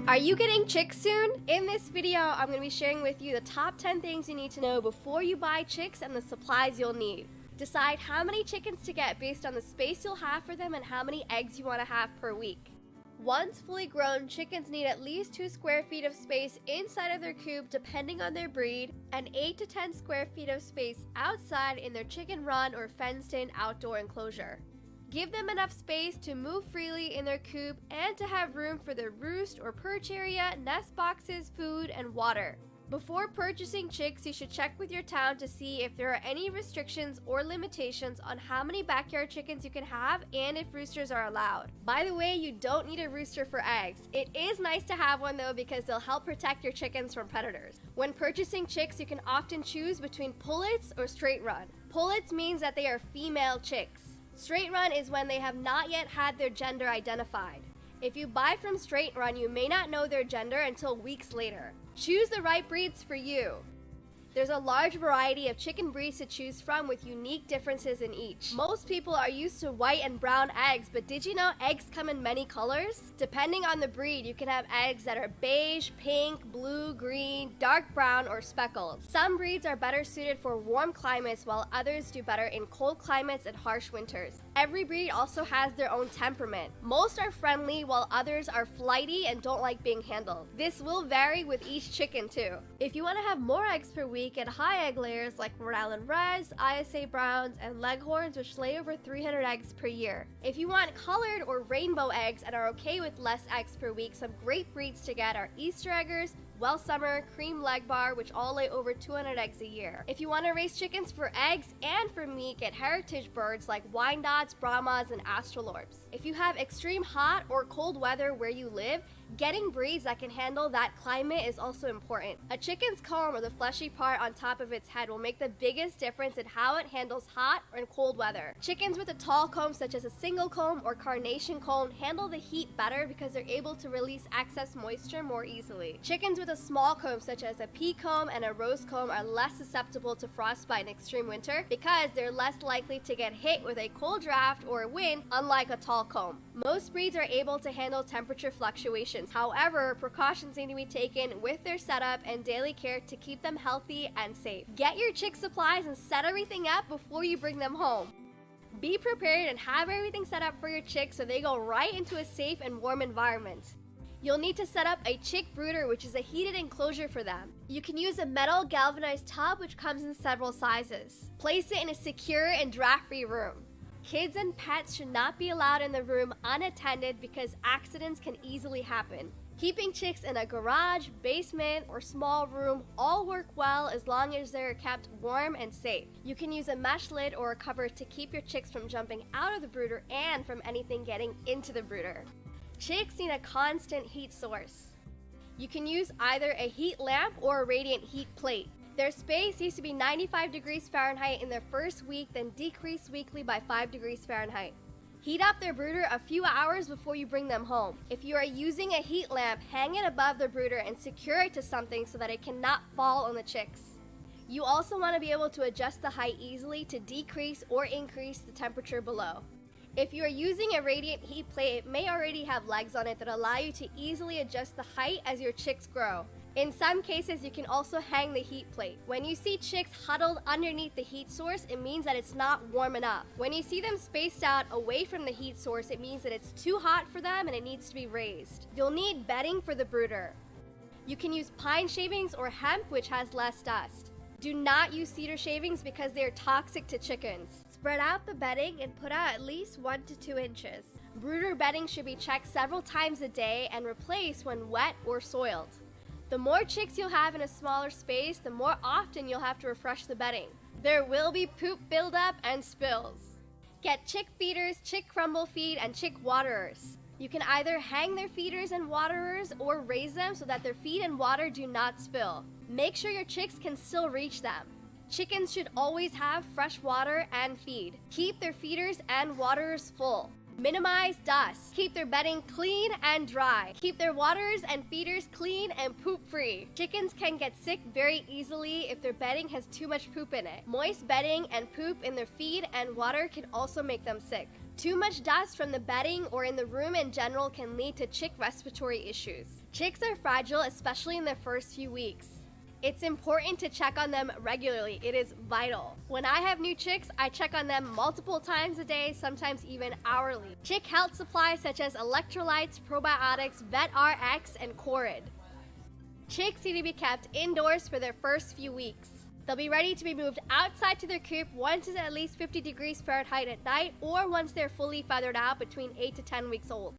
Are you getting chicks soon? In this video, I'm going to be sharing with you the top 10 things you need to know before you buy chicks and the supplies you'll need. Decide how many chickens to get based on the space you'll have for them and how many eggs you want to have per week. Once fully grown, chickens need at least 2 square feet of space inside of their coop depending on their breed, and 8 to 10 square feet of space outside in their chicken run or fenced-in outdoor enclosure. Give them enough space to move freely in their coop and to have room for their roost or perch area, nest boxes, food, and water. Before purchasing chicks, you should check with your town to see if there are any restrictions or limitations on how many backyard chickens you can have and if roosters are allowed. By the way, you don't need a rooster for eggs. It is nice to have one though because they'll help protect your chickens from predators. When purchasing chicks, you can often choose between pullets or straight run. Pullets means that they are female chicks. Straight run is when they have not yet had their gender identified. If you buy from straight run, you may not know their gender until weeks later. Choose the right breeds for you. There's a large variety of chicken breeds to choose from with unique differences in each. Most people are used to white and brown eggs, but did you know eggs come in many colors? Depending on the breed, you can have eggs that are beige, pink, blue, green, dark brown, or speckled. Some breeds are better suited for warm climates while others do better in cold climates and harsh winters. Every breed also has their own temperament. Most are friendly while others are flighty and don't like being handled. This will vary with each chicken too. If you want to have more eggs per week, get high egg layers like Rhode Island Reds, ISA Browns, and Leghorns, which lay over 300 eggs per year. If you want colored or rainbow eggs and are okay with less eggs per week, some great breeds to get are Easter eggers, Welsummer, Cream Leg Bar, which all lay over 200 eggs a year. If you want to raise chickens for eggs and for meat, get heritage birds like Wyandottes, Brahmas, and Astrolorps. If you have extreme hot or cold weather where you live, getting breeds that can handle that climate is also important. A chicken's comb, or the fleshy part on top of its head, will make the biggest difference in how it handles hot and cold weather. Chickens with a tall comb, such as a single comb or carnation comb, handle the heat better because they're able to release excess moisture more easily. Chickens with a small comb, such as a pea comb and a rose comb, are less susceptible to frostbite in extreme winter because they're less likely to get hit with a cold draft or a wind, unlike a tall comb. Most breeds are able to handle temperature fluctuations. However, precautions need to be taken with their setup and daily care to keep them healthy and safe. Get your chick supplies and set everything up before you bring them home. Be prepared and have everything set up for your chicks so they go right into a safe and warm environment. You'll need to set up a chick brooder, which is a heated enclosure for them. You can use a metal galvanized tub which comes in several sizes. Place it in a secure and draft-free room. Kids and pets should not be allowed in the room unattended because accidents can easily happen. Keeping chicks in a garage, basement, or small room all work well as long as they're kept warm and safe. You can use a mesh lid or a cover to keep your chicks from jumping out of the brooder and from anything getting into the brooder. Chicks need a constant heat source. You can use either a heat lamp or a radiant heat plate. Their space needs to be 95 degrees Fahrenheit in their first week, then decrease weekly by 5 degrees Fahrenheit. Heat up their brooder a few hours before you bring them home. If you are using a heat lamp, hang it above the brooder and secure it to something so that it cannot fall on the chicks. You also want to be able to adjust the height easily to decrease or increase the temperature below. If you are using a radiant heat plate, it may already have legs on it that allow you to easily adjust the height as your chicks grow. In some cases, you can also hang the heat plate. When you see chicks huddled underneath the heat source, it means that it's not warm enough. When you see them spaced out away from the heat source, it means that it's too hot for them and it needs to be raised. You'll need bedding for the brooder. You can use pine shavings or hemp, which has less dust. Do not use cedar shavings because they are toxic to chickens. Spread out the bedding and put out at least 1 to 2 inches. Brooder bedding should be checked several times a day and replaced when wet or soiled. The more chicks you'll have in a smaller space, the more often you'll have to refresh the bedding. There will be poop buildup and spills. Get chick feeders, chick crumble feed, and chick waterers. You can either hang their feeders and waterers or raise them so that their feed and water do not spill. Make sure your chicks can still reach them. Chickens should always have fresh water and feed. Keep their feeders and waterers full. Minimize dust. Keep their bedding clean and dry. Keep their waters and feeders clean and poop-free. Chickens can get sick very easily if their bedding has too much poop in it. Moist bedding and poop in their feed and water can also make them sick. Too much dust from the bedding or in the room in general can lead to chick respiratory issues. Chicks are fragile, especially in the first few weeks. It's important to check on them regularly. It is vital. When I have new chicks, I check on them multiple times a day, sometimes even hourly. Chick health supplies such as electrolytes, probiotics, Vet RX, and Corid. Chicks need to be kept indoors for their first few weeks. They'll be ready to be moved outside to their coop once it's at least 50 degrees Fahrenheit at night or once they're fully feathered out between 8 to 10 weeks old.